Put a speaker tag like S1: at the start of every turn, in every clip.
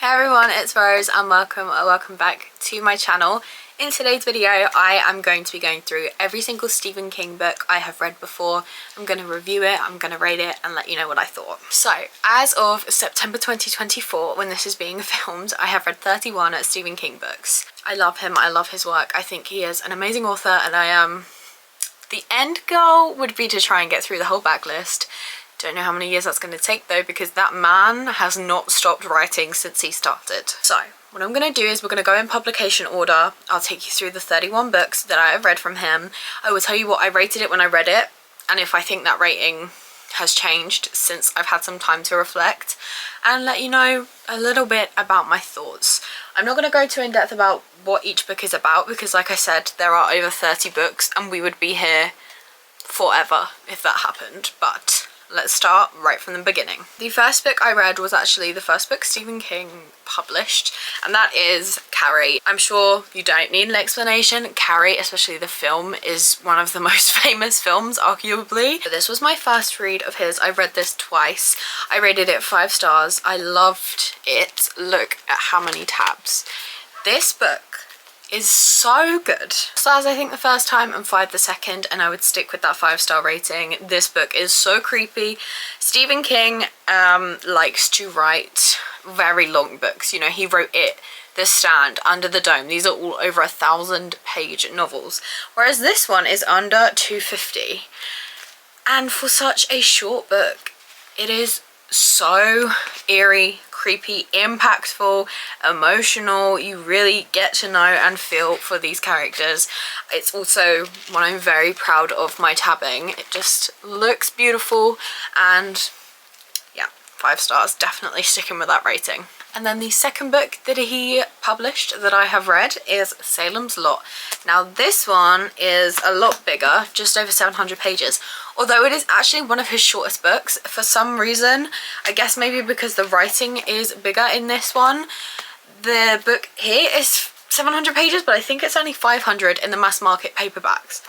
S1: Hey everyone, it's Rose and welcome back to my channel. In today's video I am going to be going through every single Stephen King book I have read before. I'm going to review it, I'm going to rate it and let you know what I thought. So as of September 2024, when this is being filmed, I have read 31 Stephen King books. I love him, I love his work, I think he is an amazing author, and the end goal would be to try and get through the whole backlist. Don't know how many years that's going to take though, because that man has not stopped writing since he started. So what I'm going to do is we're going to go in publication order. I'll take you through the 31 books that I have read from him. I will tell you what I rated it when I read it, and if I think that rating has changed since I've had some time to reflect, and let you know a little bit about my thoughts. I'm not going to go too in depth about what each book is about, because like I said, there are over 30 books and we would be here forever if that happened, but let's start right from the beginning. The first book I read was actually the first book Stephen King published, and that is Carrie. I'm sure you don't need an explanation. Carrie, especially the film, is one of the most famous films, arguably. But this was my first read of his. I read this twice. I rated it 5 stars. I loved it. Look at how many tabs. This book is so good. Stars I think the first time and 5 the second, and I would stick with that 5-star rating. This book is so creepy. Stephen King likes to write very long books. You know, he wrote It, The Stand, Under the Dome. These are all over 1,000-page novels, whereas this one is under 250. And for such a short book, it is so eerie, creepy, impactful, emotional. You really get to know and feel for these characters. It's also what I'm very proud of, my tabbing. It just looks beautiful, and yeah, 5 stars, definitely sticking with that rating. And then the second book that he published that I have read is Salem's Lot. Now this one is a lot bigger, just over 700 pages. Although it is actually one of his shortest books. For some reason, I guess maybe because the writing is bigger in this one, the book here is 700 pages, but I think it's only 500 in the mass market paperbacks.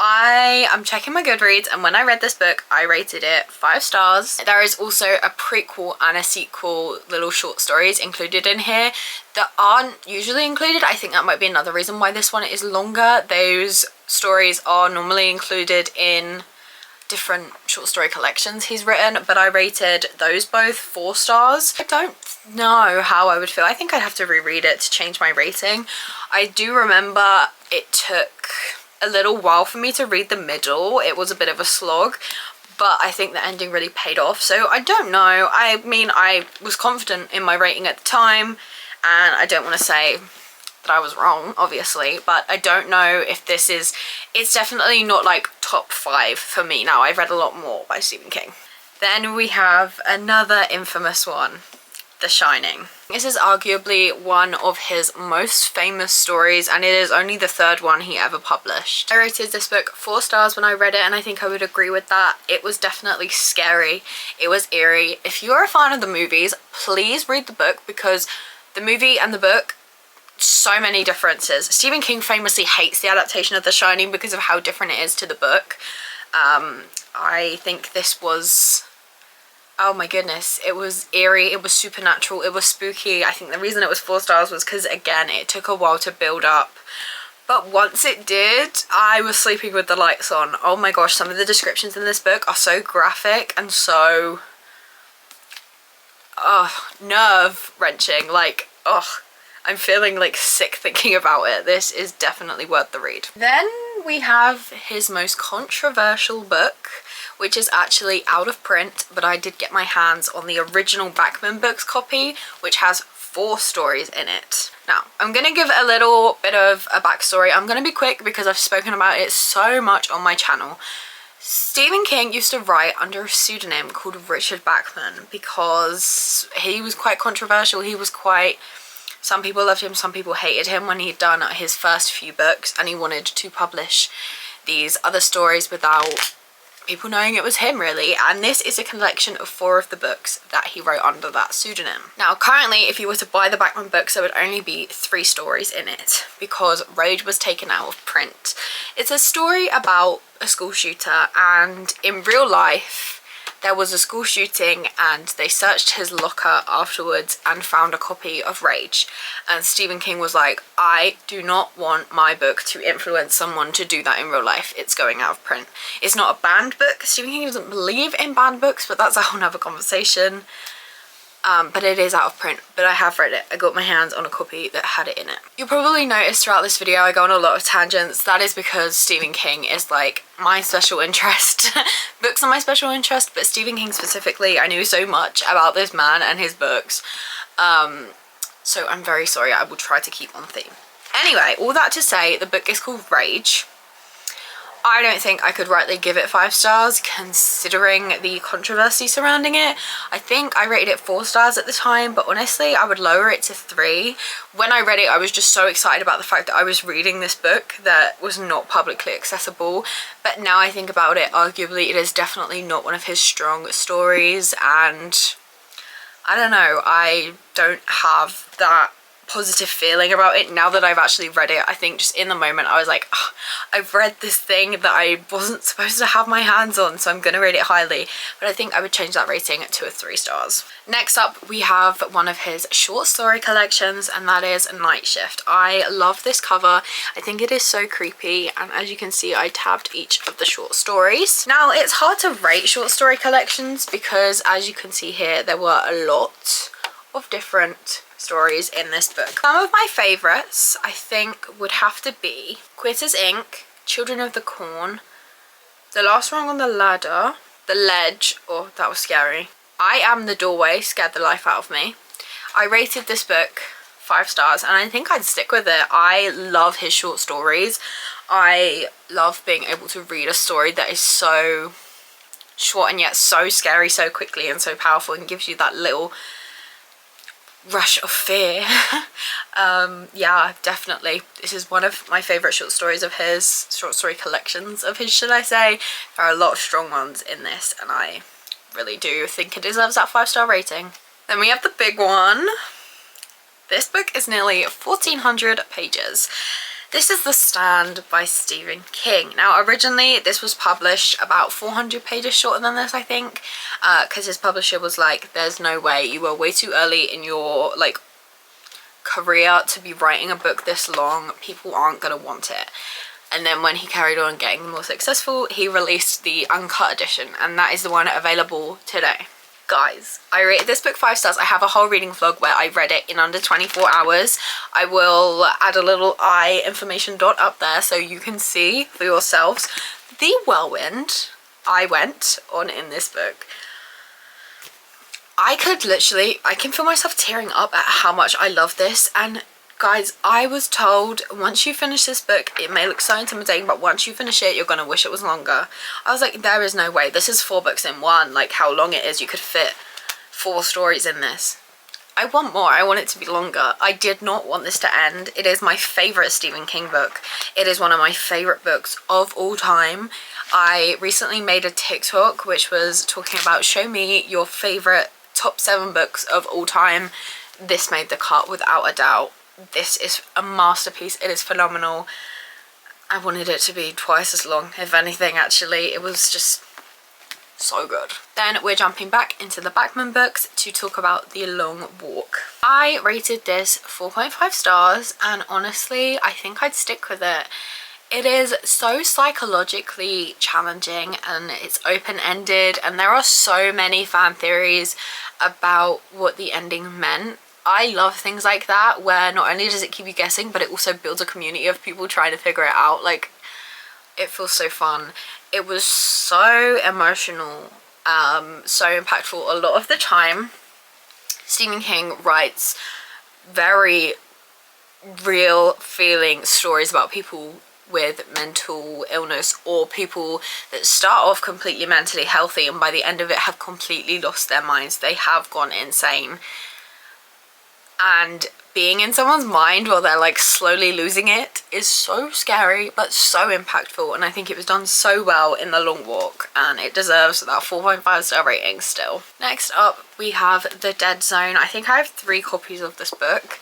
S1: I am checking my Goodreads, and when I read this book, I rated it 5 stars. There is also a prequel and a sequel little short stories included in here that aren't usually included. I think that might be another reason why this one is longer. Those stories are normally included in different short story collections he's written, but I rated those both 4 stars. I don't know how I would feel. I think I'd have to reread it to change my rating. I do remember it took a little while for me to read the middle. It was a bit of a slog, but I think the ending really paid off. So I don't know. I mean, I was confident in my rating at the time, and I don't want to say that I was wrong, obviously, but I don't know if this is, it's definitely not like top 5 for me. Now, I've read a lot more by Stephen King. Then we have another infamous one, The Shining. This is arguably one of his most famous stories, and it is only the 3rd one he ever published. I rated this book 4 stars when I read it, and I think I would agree with that. It was definitely scary. It was eerie. If you're a fan of the movies, please read the book, because the movie and the book, so many differences. Stephen King famously hates the adaptation of The Shining because of how different it is to the book. I think this was, oh my goodness, it was eerie, it was supernatural, it was spooky. I think the reason it was 4 stars was because, again, it took a while to build up. But once it did, I was sleeping with the lights on. Oh my gosh, some of the descriptions in this book are so graphic and so nerve-wrenching. Like, I'm feeling like sick thinking about it. This is definitely worth the read. Then we have his most controversial book, which is actually out of print, but I did get my hands on the original Bachman Books copy, which has 4 stories in it. Now, I'm gonna give a little bit of a backstory. I'm gonna be quick because I've spoken about it so much on my channel. Stephen King used to write under a pseudonym called Richard Bachman because he was quite controversial. He was quite, some people loved him, some people hated him when he'd done his first few books, and he wanted to publish these other stories without people knowing it was him, really. And this is a collection of 4 of the books that he wrote under that pseudonym. Now, currently, if you were to buy the Bachman books, there would only be 3 stories in it because Road was taken out of print. It's a story about a school shooter, and in real life, there was a school shooting and they searched his locker afterwards and found a copy of Rage. And Stephen King was like, I do not want my book to influence someone to do that in real life. It's going out of print. It's not a banned book. Stephen King doesn't believe in banned books, but that's a whole nother conversation. But it is out of print, but I have read it. I got my hands on a copy that had it in it. You'll probably notice throughout this video I go on a lot of tangents. That is because Stephen King is like my special interest. Books are my special interest, but Stephen King specifically, I knew so much about this man and his books. So I'm very sorry, I will try to keep on theme. Anyway, all that to say, the book is called Rage. I don't think I could rightly give it 5 stars considering the controversy surrounding it. I think I rated it 4 stars at the time, but honestly I would lower it to 3. When I read it, I was just so excited about the fact that I was reading this book that was not publicly accessible. But now I think about it, arguably it is definitely not one of his strong stories, and I don't know, I don't have that positive feeling about it now that I've actually read it. I think just in the moment I was like, oh, I've read this thing that I wasn't supposed to have my hands on, so I'm gonna rate it highly, but I think I would change that rating to a 3 stars. Next up we have one of his short story collections, and that is Night Shift. I love this cover. I think it is so creepy, and as you can see I tabbed each of the short stories. Now it's hard to rate short story collections because as you can see here there were a lot of different stories in this book. Some of my favourites I think would have to be Quitters Inc., Children of the Corn, The Last Rung on the Ladder, The Ledge, oh that was scary, I Am the Doorway, scared the life out of me. I rated this book 5 stars and I think I'd stick with it. I love his short stories. I love being able to read a story that is so short and yet so scary so quickly and so powerful and gives you that little rush of fear. Yeah, definitely this is one of my favorite short stories of his, short story collections of his should I say. There are a lot of strong ones in this and I really do think it deserves that 5-star rating. Then we have the big one. This book is nearly 1400 pages. This is The Stand by Stephen King. Now originally this was published about 400 pages shorter than this I think, because his publisher was like, there's no way, you were way too early in your like career to be writing a book this long, people aren't gonna want it. And then when he carried on getting more successful, he released the uncut edition, and that is the one available today. Guys, I rated this book 5 stars. I have a whole reading vlog where I read it in under 24 hours. I will add a little eye information dot up there so you can see for yourselves the whirlwind I went on in this book. I can feel myself tearing up at how much I love this. And guys, I was told once you finish this book, it may look so intimidating, but once you finish it, you're gonna wish it was longer. I was like, there is no way. This is 4 books in one. Like how long it is, you could fit 4 stories in this. I want more. I want it to be longer. I did not want this to end. It is my favorite Stephen King book. It is one of my favorite books of all time. I recently made a TikTok which was talking about show me your favorite top 7 books of all time. This made the cut without a doubt. This is a masterpiece. It is phenomenal. I wanted it to be twice as long, if anything actually. It was just so good. Then we're jumping back into the Bachman books to talk about The Long Walk. I rated this 4.5 stars and honestly I think I'd stick with it. It is so psychologically challenging and it's open-ended, and there are so many fan theories about what the ending meant. I love things like that where not only does it keep you guessing, but it also builds a community of people trying to figure it out. Like, it feels so fun. It was so emotional, so impactful. A lot of the time Stephen King writes very real feeling stories about people with mental illness or people that start off completely mentally healthy and by the end of it have completely lost their minds. They have gone insane. And being in someone's mind while they're like slowly losing it is so scary but so impactful, and I think it was done so well in The Long Walk and it deserves that 4.5 star rating still. Next up we have The Dead Zone. I think I have 3 copies of this book.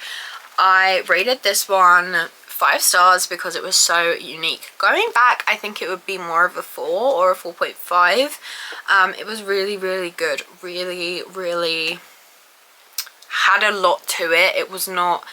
S1: I rated this one 5 stars because it was so unique. Going back, I think it would be more of a 4 or a 4.5. It was really, really good. Really, really had a lot to it. It was not...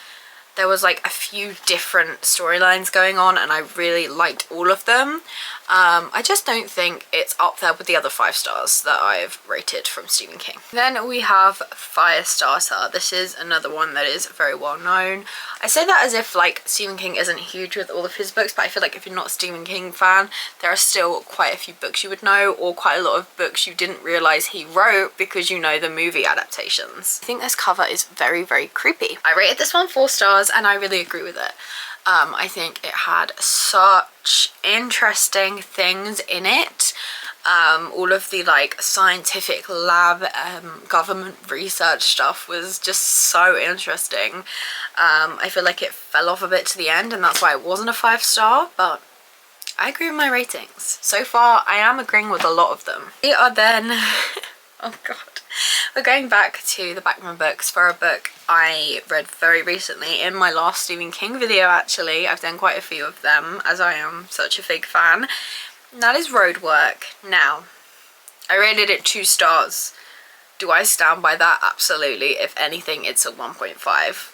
S1: There was like a few different storylines going on and I really liked all of them. I just don't think it's up there with the other 5 stars that I've rated from Stephen King. Then we have Firestarter. This is another one that is very well known. I say that as if like Stephen King isn't huge with all of his books, but I feel like if you're not a Stephen King fan, there are still quite a few books you would know, or quite a lot of books you didn't realise he wrote because you know the movie adaptations. I think this cover is very, very creepy. I rated this one 4 stars and I really agree with it. I think it had such interesting things in it. All of the like scientific lab government research stuff was just so interesting. I feel like it fell off a bit to the end and that's why it wasn't a 5 star, but I agree with my ratings. So far I am agreeing with a lot of them. We are then oh god, we're going back to the Bachman books for a book I read very recently in my last Stephen King video. Actually, I've done quite a few of them as I am such a big fan. And that is Roadwork. Now, I rated it 2 stars. Do I stand by that? Absolutely. If anything, it's a 1.5.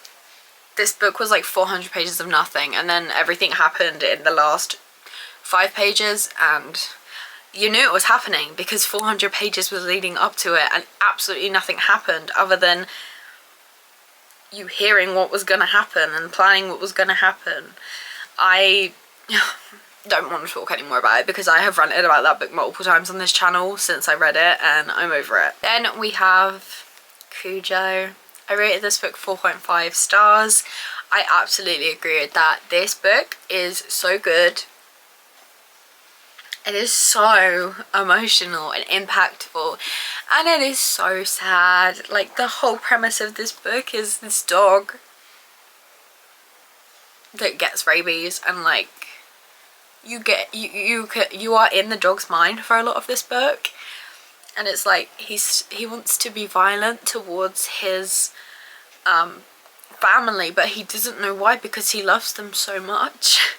S1: This book was like 400 pages of nothing and then everything happened in the last 5 pages and you knew it was happening because 400 pages was leading up to it and absolutely nothing happened other than you hearing what was going to happen and planning what was going to happen. I don't want to talk anymore about it because I have ranted about that book multiple times on this channel since I read it and I'm over it. Then we have Cujo. I rated this book 4.5 stars. I absolutely agree with that. This book is so good. It is so emotional and impactful and it is so sad. Like the whole premise of this book is this dog that gets rabies and like you are in the dog's mind for a lot of this book and it's like he wants to be violent towards his family but he doesn't know why because he loves them so much.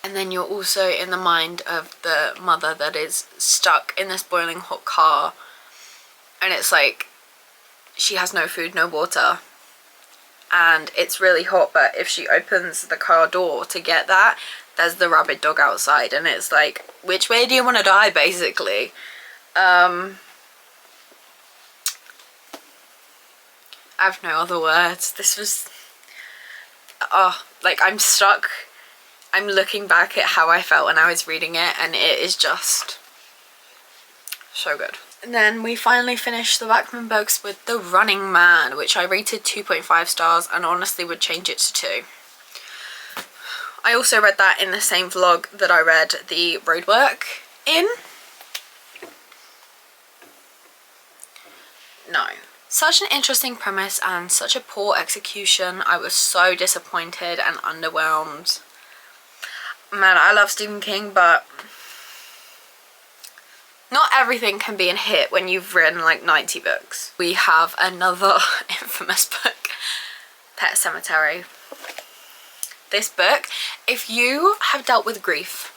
S1: And then you're also in the mind of the mother that is stuck in this boiling hot car and it's like she has no food, no water and it's really hot, but if she opens the car door to get that, there's the rabid dog outside and it's like, which way do you want to die basically? I have no other words. This was like I'm stuck. I'm looking back at how I felt when I was reading it and it is just so good. And then we finally finished the Bachman books with The Running Man, which I rated 2.5 stars and honestly would change it to 2. I also read that in the same vlog that I read the Roadwork in. No. Such an interesting premise and such a poor execution. I was so disappointed and underwhelmed. Man, I love Stephen King, but not everything can be a hit when you've written like 90 books. We have another infamous book, Pet Sematary. This book, if you have dealt with grief,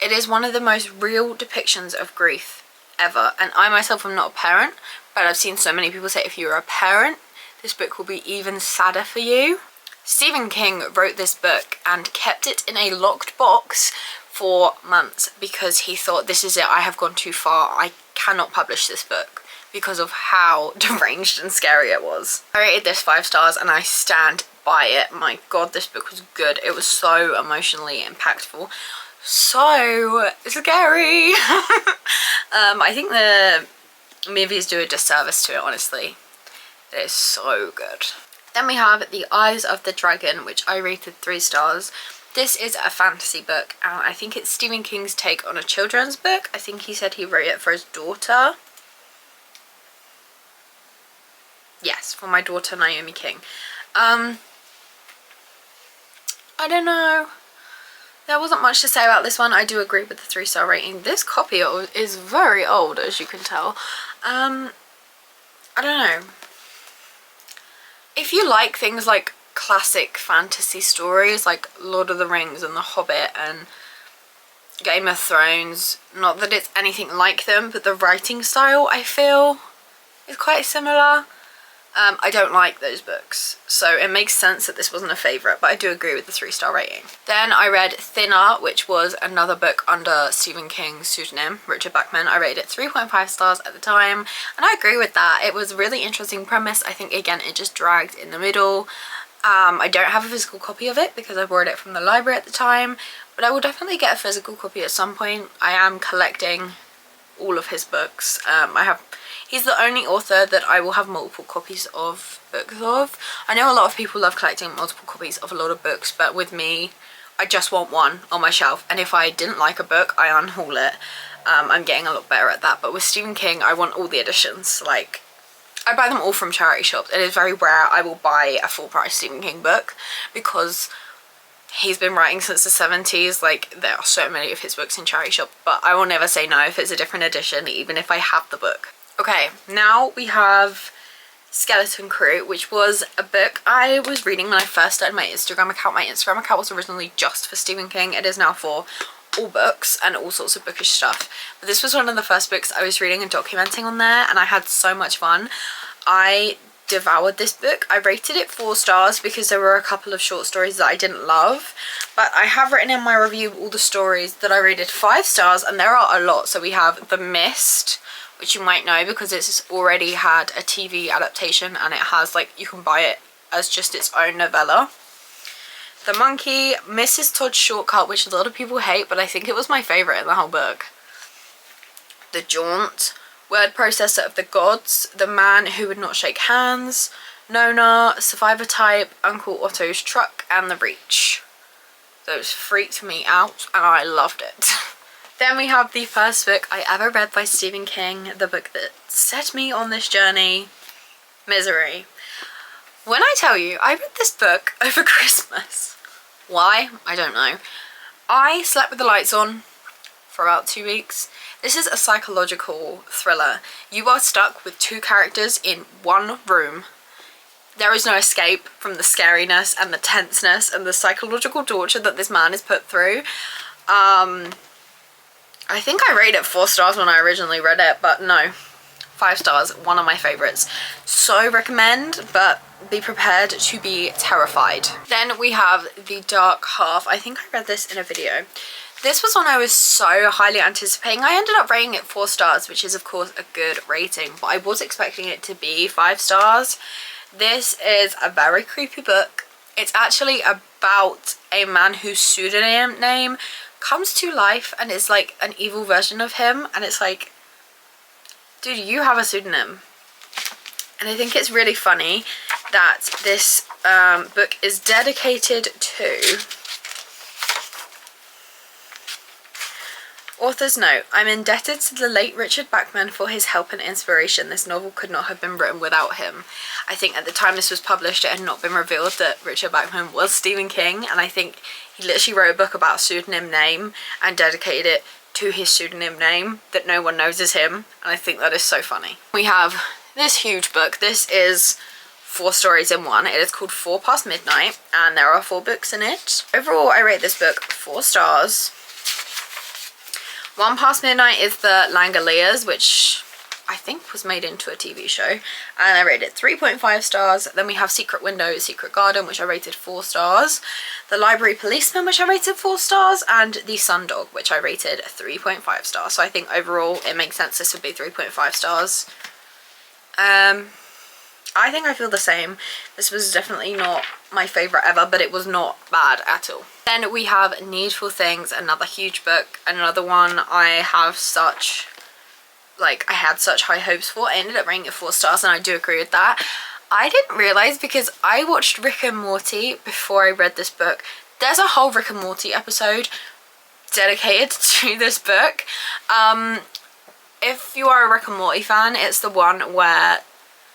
S1: it is one of the most real depictions of grief ever. And I myself am not a parent, but I've seen so many people say if you're a parent, this book will be even sadder for you. Stephen King wrote this book and kept it in a locked box for months because he thought, this is it, I have gone too far, I cannot publish this book because of how deranged and scary it was. I rated this 5 stars and I stand by it. My god, this book was good. It was so emotionally impactful, so scary. I think the movies do a disservice to it, honestly. It is so good. Then we have The Eyes of the Dragon, which I rated 3 stars. This is a fantasy book and I think it's Stephen King's take on a children's book. I think he said he wrote it for his daughter. Yes, for my daughter Naomi King. I don't know. There wasn't much to say about this one. I do agree with the 3-star rating. This copy is very old, as you can tell. I don't know. If you like things like classic fantasy stories like Lord of the Rings and The Hobbit and Game of Thrones. Not that it's anything like them, but the writing style I feel is quite similar. I don't like those books, so it makes sense that this wasn't a favourite, but I do agree with the 3-star rating. Then I read Thinner, which was another book under Stephen King's pseudonym, Richard Bachman. I rated it 3.5 stars at the time, and I agree with that. It was a really interesting premise. I think, again, it just dragged in the middle. I don't have a physical copy of it because I borrowed it from the library at the time, but I will definitely get a physical copy at some point. I am collecting all of his books. He's the only author that I will have multiple copies of books of. I know a lot of people love collecting multiple copies of a lot of books, but with me, I just want one on my shelf, and if I didn't like a book, I unhaul it. I'm getting a lot better at that, but with Stephen King, I want all the editions. Like, I buy them all from charity shops. It is very rare I will buy a full price Stephen King book because he's been writing since the 70s. Like, there are so many of his books in charity shop, but I will never say no if it's a different edition, even if I have the book. Okay, now we have Skeleton Crew, which was a book I was reading when I first started my Instagram account. My Instagram account was originally just for Stephen King. It is now for all books and all sorts of bookish stuff. But this was one of the first books I was reading and documenting on there, and I had so much fun. I devoured this book. I rated it 4 stars because there were a couple of short stories that I didn't love, but I have written in my review all the stories that I rated 5 stars, and there are a lot. So we have The Mist, which you might know because it's already had a TV adaptation, and it has, like, you can buy it as just its own novella. The Monkey, Mrs. Todd's Shortcut, which a lot of people hate, but I think it was my favourite in the whole book. The Jaunt, Word Processor of the Gods, The Man Who Would Not Shake Hands, Nona, Survivor Type, Uncle Otto's Truck, and The Reach. Those freaked me out, and I loved it. Then we have the first book I ever read by Stephen King, the book that set me on this journey, Misery. When I tell you, I read this book over Christmas. Why? I don't know. I slept with the lights on for about 2 weeks. This is a psychological thriller. You are stuck with 2 characters in one room. There is no escape from the scariness and the tenseness and the psychological torture that this man is put through. I think I rated it 4 stars when I originally read it, but no, 5 stars, one of my favourites. So recommend, but be prepared to be terrified. Then we have The Dark Half. I think I read this in a video. This was one I was so highly anticipating. I ended up rating it 4 stars, which is of course a good rating, but I was expecting it to be 5 stars. This is a very creepy book. It's actually about a man whose pseudonym name comes to life and is like an evil version of him, and it's like, dude, you have a pseudonym. And I think it's really funny that this book is dedicated to author's note. I'm indebted to the late Richard Bachman for his help and inspiration. This novel could not have been written without him. I think at the time this was published, it had not been revealed that Richard Bachman was Stephen King, and I think he literally wrote a book about a pseudonym name and dedicated it to his pseudonym name that no one knows is him, and I think that is so funny. We have this huge book. This is 4 stories in one. It is called 4 Past Midnight, and there are 4 books in it. Overall, I rate this book 4 stars. 1 Past Midnight is the Langoliers, which I think was made into a TV show, and I rated 3.5 stars. Then we have Secret Window, Secret Garden, which I rated 4 stars. The Library Policeman, which I rated 4 stars, and The Sundog, which I rated 3.5 stars. So I think overall it makes sense this would be 3.5 stars. I think I feel the same. This was definitely not my favourite ever, but it was not bad at all. Then we have Needful Things, another huge book, another one I have such, like, I had such high hopes for. I ended up rating it 4 stars, and I do agree with that. I didn't realise, because I watched Rick and Morty before I read this book. There's a whole Rick and Morty episode dedicated to this book. If you are a Rick and Morty fan, it's the one where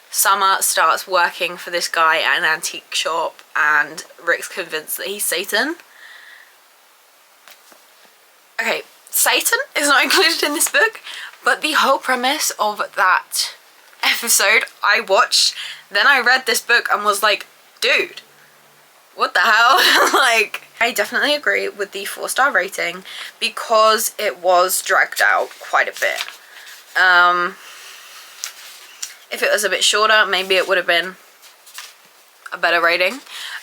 S1: Summer starts working for this guy at an antique shop and Rick's convinced that he's Satan. Okay, Satan is not included in this book, but the whole premise of that episode I watched, then I read this book and was like, dude, what the hell? Like, I definitely agree with the 4-star rating because it was dragged out quite a bit. If it was a bit shorter, maybe it would have been a better rating.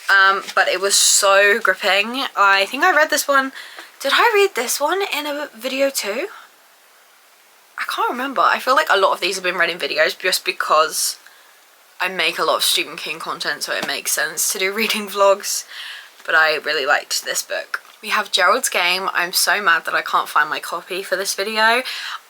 S1: But it was so gripping. I think I read this one. Did I read this one in a video too? I can't remember. I feel like a lot of these have been read in videos just because I make a lot of Stephen King content, so it makes sense to do reading vlogs. But I really liked this book. We have Gerald's Game. I'm so mad that I can't find my copy for this video.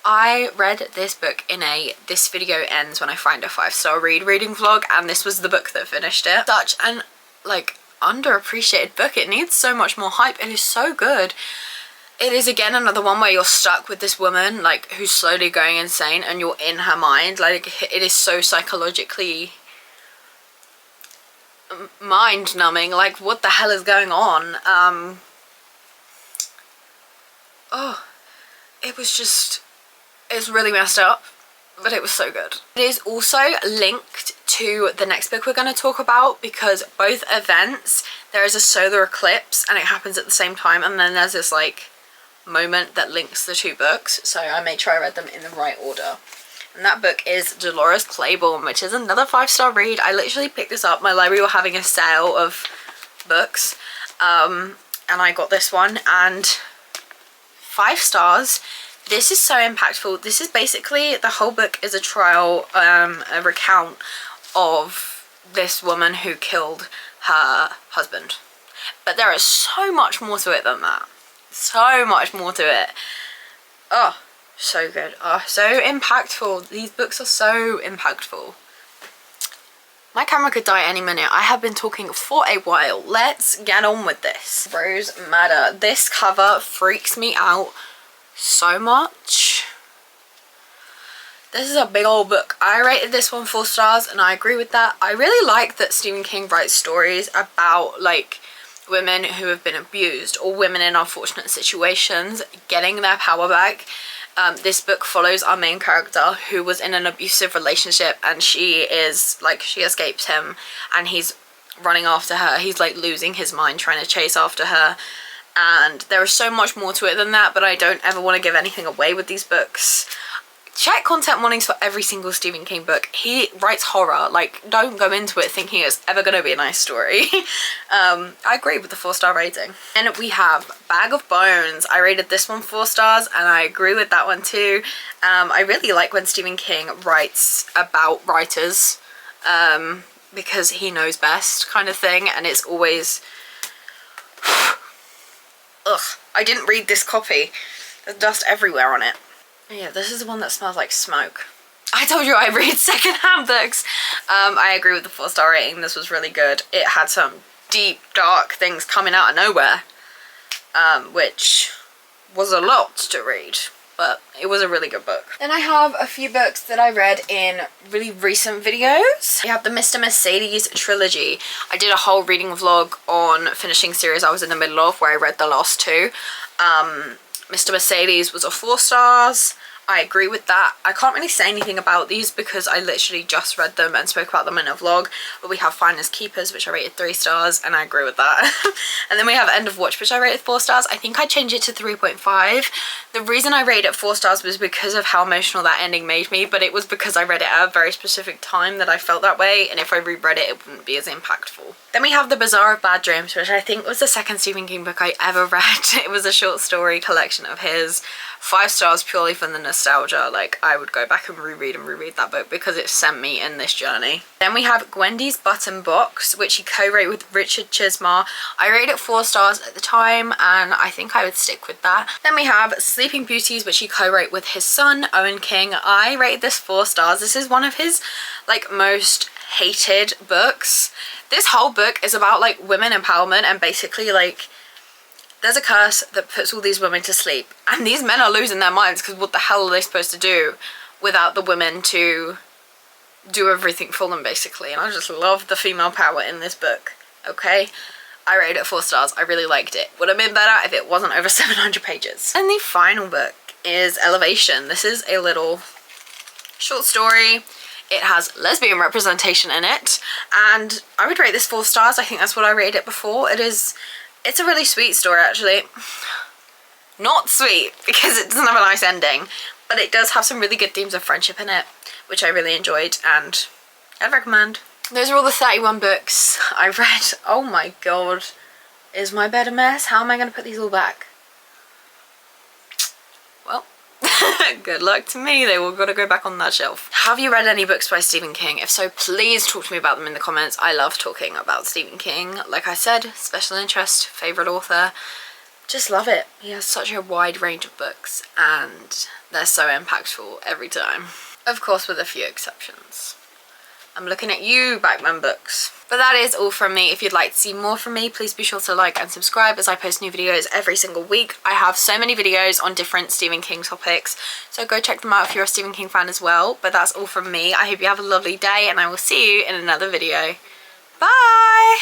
S1: I read this book in a this video ends when I find a 5-star reading vlog, and this was the book that finished it. Such an like underappreciated book. It needs so much more hype. It is so good. It is again another one where you're stuck with this woman like who's slowly going insane and you're in her mind. Like, it is so psychologically mind numbing. Like, what the hell is going on? Oh, it was just, it's really messed up, but it was so good. It is also linked to the next book we're going to talk about because both events, there is a solar eclipse and it happens at the same time, and then there's this like moment that links the two books, so I made sure I read them in the right order. And that book is Dolores Claiborne, which is another 5-star read. I literally picked this up. My library were having a sale of books, and I got this one, and 5 stars. This is so impactful. This is basically, the whole book is a trial, a recount of this woman who killed her husband. But there is so much more to it than that. So much more to it. Oh, so good. Oh, so impactful. These books are so impactful. My camera could die any minute. I have been talking for a while. Let's get on with this. Rose Madder. This cover freaks me out so much. This is a big old book. I rated this one 4 stars and I agree with that. I really like that Stephen King writes stories about like women who have been abused or women in unfortunate situations getting their power back. This book follows our main character who was in an abusive relationship, and she escapes him and he's running after her. He's like losing his mind trying to chase after her, and there is so much more to it than that, but I don't ever want to give anything away with these books. Check content warnings for every single Stephen King book. He writes horror. Like, don't go into it thinking it's ever going to be a nice story. I agree with the 4-star rating. And we have Bag of Bones. I rated this one 4 stars and I agree with that one too. I really like when Stephen King writes about writers because he knows best kind of thing, and it's always... Ugh, I didn't read this copy. There's dust everywhere on it. Yeah, this is the one that smells like smoke. I told you I read secondhand books. I agree with the 4-star rating. This was really good. It had some deep, dark things coming out of nowhere, which was a lot to read, but it was a really good book. Then I have a few books that I read in really recent videos. We have the Mr. Mercedes trilogy. I did a whole reading vlog on finishing series I was in the middle of where I read the last 2. Mr. Mercedes was a 4 stars. I agree with that. I can't really say anything about these because I literally just read them and spoke about them in a vlog. But we have Finders Keepers, which I rated 3 stars, and I agree with that. And then we have End of Watch, which I rated 4 stars. I think I changed it to 3.5. The reason I rated it 4 stars was because of how emotional that ending made me, but it was because I read it at a very specific time that I felt that way, and if I reread it, it wouldn't be as impactful. Then we have The Bazaar of Bad Dreams, which I think was the second Stephen King book I ever read. It was a short story collection of his. 5 stars purely for the nostalgia. Like, I would go back and reread that book because it sent me in this journey. Then we have Gwendy's Button Box, which he co-wrote with Richard Chizmar. I rated it 4 stars at the time, and I think I would stick with that. Then we have Sleeping Beauties, which he co-wrote with his son, Owen King. I rated this 4 stars. This is one of his, like, most hated books. This whole book is about, like, women empowerment, and basically, like, there's a curse that puts all these women to sleep, and these men are losing their minds because what the hell are they supposed to do without the women to do everything for them, basically. And I just love the female power in this book. Okay, I rated it 4 stars. I really liked it. Would have been better if it wasn't over 700 pages. And the final book is Elevation. This is a little short story. It has lesbian representation in it, and I would rate this 4 stars. I think that's what I rated it before. It's a really sweet story, actually. Not sweet, because it doesn't have a nice ending, but it does have some really good themes of friendship in it, which I really enjoyed, and I'd recommend. Those are all the 31 books I read. Oh my god. Is my bed a mess? How am I going to put these all back? Well, good luck to me. They all got to go back on that shelf. Have you read any books by Stephen King? If so, please talk to me about them in the comments. I love talking about Stephen King. Like I said, special interest, favourite author. Just love it. He has such a wide range of books, and they're so impactful every time. Of course, with a few exceptions. I'm looking at you, Backman Books. But that is all from me. If you'd like to see more from me, please be sure to like and subscribe, as I post new videos every single week. I have so many videos on different Stephen King topics, so go check them out if you're a Stephen King fan as well. But that's all from me. I hope you have a lovely day, and I will see you in another video. Bye!